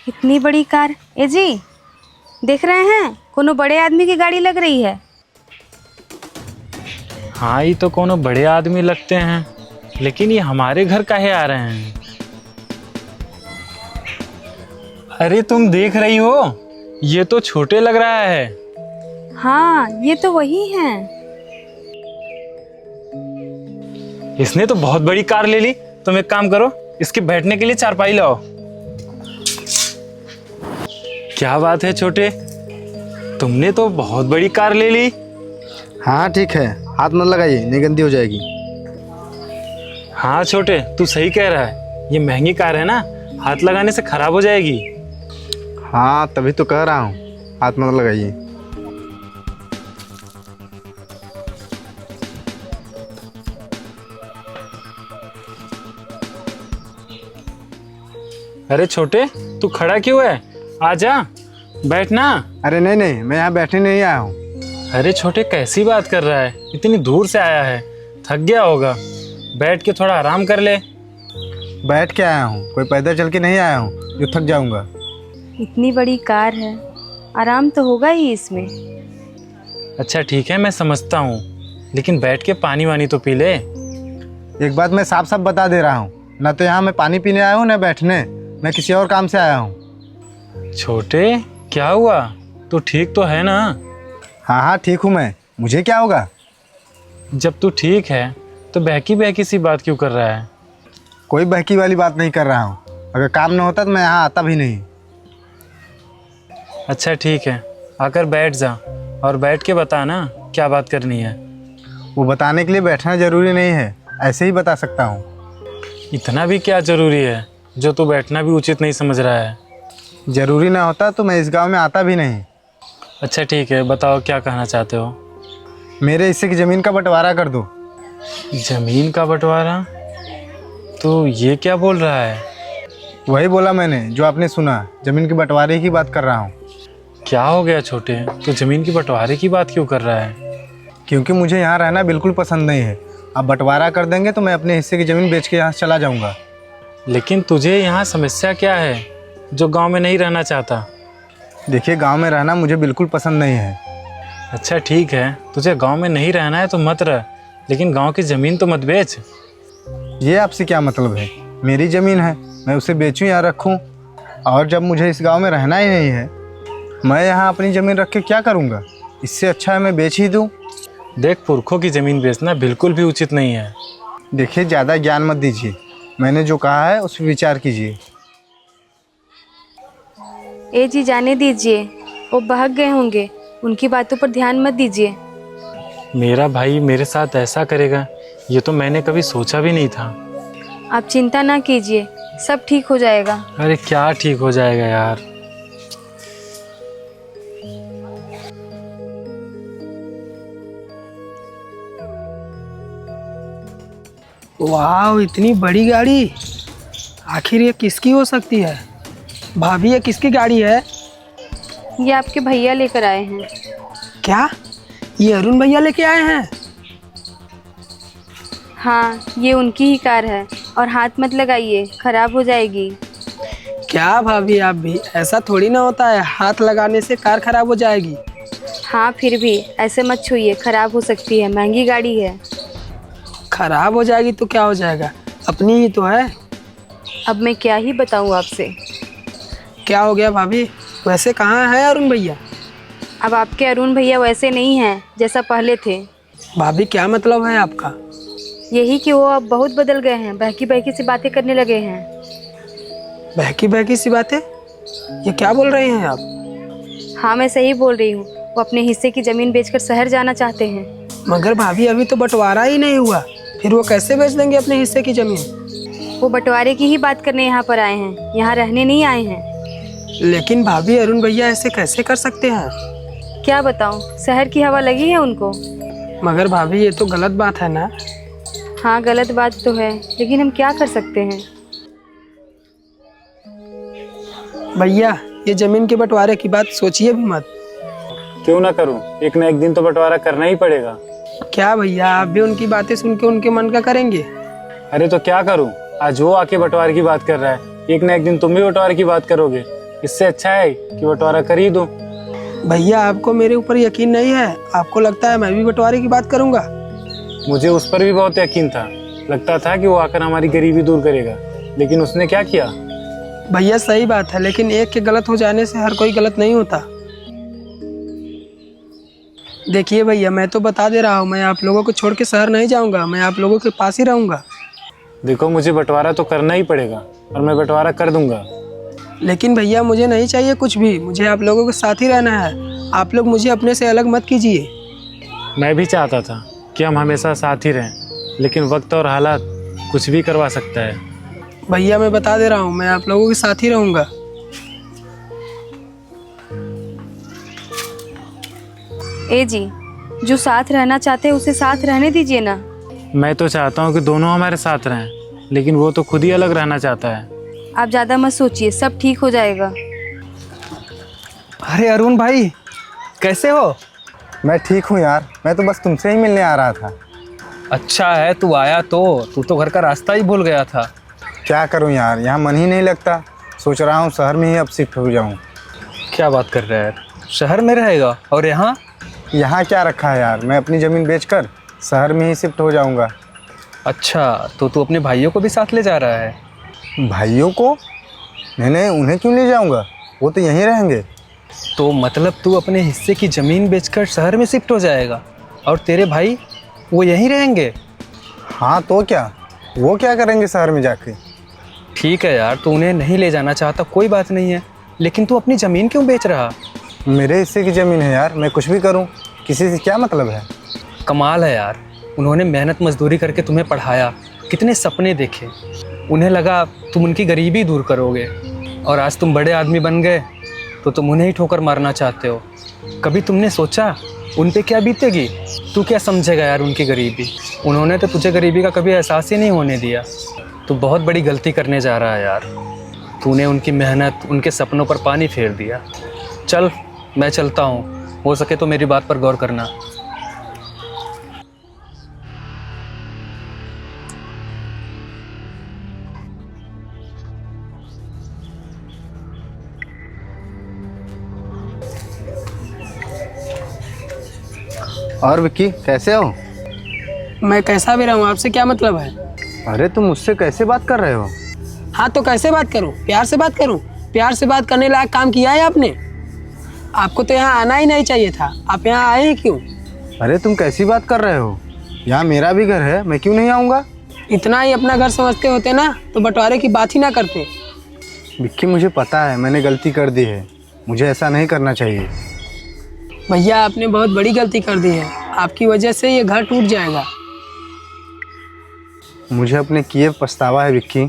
इतनी बड़ी कार। ए जी, देख रहे हैं कोनो बड़े आदमी की गाड़ी लग रही है। हाँ, ये तो कोनो बड़े आदमी लगते हैं, लेकिन ये हमारे घर काहे आ रहे हैं? अरे तुम देख रही हो, ये तो छोटे लग रहा है। हाँ, ये तो वही हैं। इसने तो बहुत बड़ी कार ले ली। तुम एक काम करो, इसके बैठने के लिए चारपाई लाओ। क्या बात है छोटे, तुमने तो बहुत बड़ी कार ले ली। हाँ ठीक है, हाथ मत लगाइए, नहीं गंदी हो जाएगी। हाँ छोटे, तू सही कह रहा है, ये महंगी कार है ना, हाथ लगाने से खराब हो जाएगी। हाँ तभी तो कह रहा हूँ, हाथ मत लगाइए। अरे छोटे, तू खड़ा क्यों है? आजा, बैठना। अरे नहीं नहीं, मैं यहाँ बैठने नहीं आया हूँ। अरे छोटे, कैसी बात कर रहा है? इतनी दूर से आया है, थक गया होगा, बैठ के थोड़ा आराम कर ले। बैठ के आया हूँ, कोई पैदल चल के नहीं आया हूँ जो थक जाऊँगा। इतनी बड़ी कार है, आराम तो होगा ही इसमें। अच्छा ठीक है, मैं समझता हूँ, लेकिन बैठ के पानी वानी तो पी ले। एक बात मैं साफ साफ बता दे रहा हूँ, ना तो यहाँ मैं पानी पीने आया हूँ ना बैठने, मैं किसी और काम से आया हूँ। छोटे, क्या हुआ? तू ठीक तो है ना? हाँ हाँ ठीक हूँ मैं, मुझे क्या होगा? जब तू ठीक है तो बहकी बहकी सी बात क्यों कर रहा है? कोई बहकी वाली बात नहीं कर रहा हूँ, अगर काम न होता तो मैं यहाँ आता भी नहीं। अच्छा ठीक है, आकर बैठ जा और बैठ के बता ना क्या बात करनी है। वो बताने के लिए बैठना ज़रूरी नहीं है, ऐसे ही बता सकता हूँ। इतना भी क्या ज़रूरी है जो तू बैठना भी उचित नहीं समझ रहा है? ज़रूरी ना होता तो मैं इस गांव में आता भी नहीं। अच्छा ठीक है, बताओ क्या कहना चाहते हो? मेरे हिस्से की ज़मीन का बंटवारा कर दो। ज़मीन का बंटवारा? तो ये क्या बोल रहा है? वही बोला मैंने जो आपने सुना, ज़मीन के बंटवारे की बात कर रहा हूँ। क्या हो गया छोटे, तो ज़मीन की बंटवारे की बात क्यों कर रहा है? क्योंकि मुझे यहाँ रहना बिल्कुल पसंद नहीं है। आप बंटवारा कर देंगे तो मैं अपने हिस्से की ज़मीन बेच के यहाँ से चला जाऊँगा। लेकिन तुझे यहाँ समस्या क्या है जो गांव में नहीं रहना चाहता? देखिए, गांव में रहना मुझे बिल्कुल पसंद नहीं है। अच्छा ठीक है, तुझे गांव में नहीं रहना है तो मत रह, लेकिन गांव की ज़मीन तो मत बेच। ये आपसे क्या मतलब है? मेरी ज़मीन है, मैं उसे बेचूँ या रखूँ? और जब मुझे इस गांव में रहना ही नहीं है, मैं यहाँ अपनी ज़मीन रख के क्या करूँगा? इससे अच्छा है मैं बेच ही दूँ। देख, पुरखों की ज़मीन बेचना बिल्कुल भी उचित नहीं है। देखिए, ज़्यादा ज्ञान मत दीजिए, मैंने जो कहा है उस पर विचार कीजिए। ए जी, जाने दीजिए, वो बहक गए होंगे, उनकी बातों पर ध्यान मत दीजिए। मेरा भाई मेरे साथ ऐसा करेगा, ये तो मैंने कभी सोचा भी नहीं था। आप चिंता ना कीजिए, सब ठीक हो जाएगा। अरे क्या ठीक हो जाएगा यार? वाह, इतनी बड़ी गाड़ी, आखिर ये किसकी हो सकती है? भाभी, ये किसकी गाड़ी है? ये आपके भैया लेकर आए हैं। क्या ये अरुण भैया लेके आए हैं? हाँ, ये उनकी ही कार है, और हाथ मत लगाइए, खराब हो जाएगी। क्या भाभी, आप भी ऐसा थोड़ी ना होता है, हाथ लगाने से कार खराब हो जाएगी। हाँ, फिर भी ऐसे मत छूइए, खराब हो सकती है, महंगी गाड़ी है। खराब हो जाएगी तो क्या हो जाएगा, अपनी ही तो है। अब मैं क्या ही बताऊँ आपसे। क्या हो गया भाभी, वैसे कहाँ है अरुण भैया? अब आपके अरुण भैया वैसे नहीं हैं जैसा पहले थे। भाभी, क्या मतलब है आपका? यही कि वो अब बहुत बदल गए हैं, बहकी बहकी से बातें करने लगे हैं। बहकी बहकी सी बातें? ये क्या बोल रहे हैं आप? हाँ, मैं सही बोल रही हूँ, वो अपने हिस्से की ज़मीन बेचकर शहर जाना चाहते हैं। मगर भाभी, अभी तो बंटवारा ही नहीं हुआ, फिर वो कैसे बेच देंगे अपने हिस्से की ज़मीन? वो बंटवारे की ही बात करने यहाँ पर आए हैं, यहाँ रहने नहीं आए हैं। लेकिन भाभी, अरुण भैया ऐसे कैसे कर सकते हैं? क्या बताऊँ, शहर की हवा लगी है उनको। मगर भाभी, ये तो गलत बात है ना? हाँ, गलत बात तो है, लेकिन हम क्या कर सकते हैं। भैया, ये ज़मीन के बंटवारे की बात सोचिए भी मत। क्यों ना करूं, एक ना एक दिन तो बंटवारा करना ही पड़ेगा। क्या भैया, आप भी उनकी बातें सुन के उनके मन का करेंगे? अरे तो क्या करूं, आज वो आके बंटवारे की बात कर रहा है, एक ना एक दिन तुम भी बंटवारे की बात करोगे, इससे अच्छा है कि बंटवारा कर ही दो। भैया आपको मेरे ऊपर यकीन नहीं है? आपको लगता है मैं भी बंटवारे की बात करूंगा? मुझे उस पर भी बहुत यकीन था, लगता था कि वो आकर हमारी गरीबी दूर करेगा, लेकिन उसने क्या किया। भैया सही बात है, लेकिन एक के गलत हो जाने से हर कोई गलत नहीं होता। देखिए भैया, मैं तो बता दे रहा हूँ, मैं आप लोगों को छोड़ के शहर नहीं जाऊँगा, मैं आप लोगों के पास ही रहूँगा। देखो, मुझे बंटवारा तो करना ही पड़ेगा और मैं बंटवारा कर दूंगा। लेकिन भैया मुझे नहीं चाहिए कुछ भी, मुझे आप लोगों के साथ ही रहना है। आप लोग मुझे अपने से अलग मत कीजिए। मैं भी चाहता था कि हम हमेशा साथ ही रहें, लेकिन वक्त और हालात कुछ भी करवा सकता है। भैया मैं बता दे रहा हूँ, मैं आप लोगों के साथ ही रहूँगा। ए जी, जो साथ रहना चाहते हैं उसे साथ रहने दीजिए ना। मैं तो चाहता हूँ कि दोनों हमारे साथ रहें, लेकिन वो तो खुद ही अलग रहना चाहता है। आप ज़्यादा मत सोचिए, सब ठीक हो जाएगा। अरे अरुण भाई, कैसे हो? मैं ठीक हूँ यार, मैं तो बस तुमसे ही मिलने आ रहा था। अच्छा है तू आया, तो तू तो घर का रास्ता ही भूल गया था। क्या करूँ यार, यहाँ मन ही नहीं लगता। सोच रहा हूँ शहर में ही अब शिफ्ट हो जाऊँ। क्या बात कर रहा है? शहर में रहेगा? और यहाँ? यहाँ क्या रखा है यार, मैं अपनी ज़मीन बेचकर शहर में ही शिफ्ट हो जाऊँगा। अच्छा, तो तू अपने भाइयों को भी साथ ले जा रहा है? भाइयों को? नहीं, उन्हें क्यों ले जाऊँगा, वो तो यहीं रहेंगे। तो मतलब तू अपने हिस्से की ज़मीन बेचकर शहर में शिफ्ट हो जाएगा और तेरे भाई वो यहीं रहेंगे? हाँ तो क्या, वो क्या करेंगे शहर में जाके। ठीक है यार, तू उन्हें नहीं ले जाना चाहता, कोई बात नहीं है, लेकिन तू अपनी ज़मीन क्यों बेच रहा? मेरे हिस्से की ज़मीन है यार, मैं कुछ भी करूँ, किसी से क्या मतलब है। कमाल है यार, उन्होंने मेहनत मजदूरी करके तुम्हें पढ़ाया, कितने सपने देखे, उन्हें लगा तुम उनकी गरीबी दूर करोगे, और आज तुम बड़े आदमी बन गए तो तुम उन्हें ही ठोकर मारना चाहते हो। कभी तुमने सोचा उन पे क्या बीतेगी? तू क्या समझेगा यार उनकी गरीबी? उन्होंने तो तुझे गरीबी का कभी एहसास ही नहीं होने दिया। तू बहुत बड़ी गलती करने जा रहा है यार, तूने उनकी मेहनत, उनके सपनों पर पानी फेर दिया। चल मैं चलता हूँ, हो सके तो मेरी बात पर गौर करना। और विक्की, कैसे हो? मैं कैसा भी रहूँ, आपसे क्या मतलब है? अरे तुम मुझसे कैसे बात कर रहे हो? हाँ तो कैसे बात करूँ? प्यार से बात करूँ? प्यार से बात करने लायक काम किया है आपने? आपको तो यहाँ आना ही नहीं चाहिए था, आप यहाँ आए ही क्यों? अरे तुम कैसी बात कर रहे हो, यहाँ मेरा भी घर है, मैं क्यों नहीं आऊँगा। इतना ही अपना घर समझते होते ना तो बंटवारे की बात ही ना करते। विक्की मुझे पता है मैंने गलती कर दी है, मुझे ऐसा नहीं करना चाहिए। भैया आपने बहुत बड़ी गलती कर दी है, आपकी वजह से ये घर टूट जाएगा। मुझे अपने किए पछतावा है विक्की।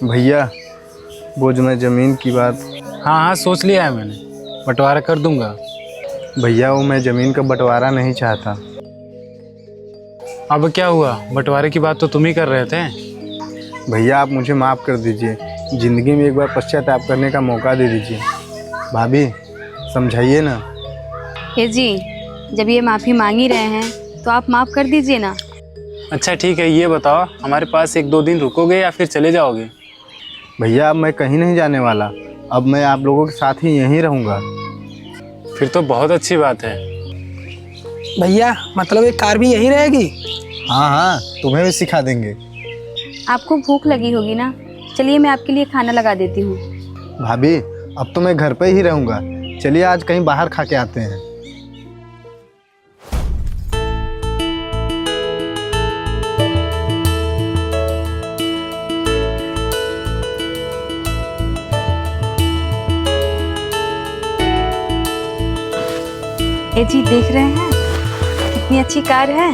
भैया वो जो मैं ज़मीन की बात, हाँ सोच लिया है मैंने, बंटवारा कर दूंगा। भैया वो मैं ज़मीन का बंटवारा नहीं चाहता। अब क्या हुआ, बंटवारे की बात तो तुम ही कर रहे थे। भैया आप मुझे माफ़ कर दीजिए, ज़िंदगी में एक बार पश्चाताप करने का मौका दे दीजिए। भाभी समझाइए ना। ए जी, जब ये माफ़ी मांग ही रहे हैं तो आप माफ़ कर दीजिए ना। अच्छा ठीक है, ये बताओ हमारे पास 1-2 दिन रुकोगे या फिर चले जाओगे? भैया अब मैं कहीं नहीं जाने वाला, अब मैं आप लोगों के साथ ही यहीं रहूँगा। फिर तो बहुत अच्छी बात है। भैया मतलब एक कार भी यहीं रहेगी? हाँ तुम्हें भी सिखा देंगे। आपको भूख लगी होगी ना, चलिए मैं आपके लिए खाना लगा देती हूँ। भाभी अब तो मैं घर पे ही रहूँगा, चलिए आज कहीं बाहर खा के आते हैं। ए जी, देख रहे हैं कितनी अच्छी कार है।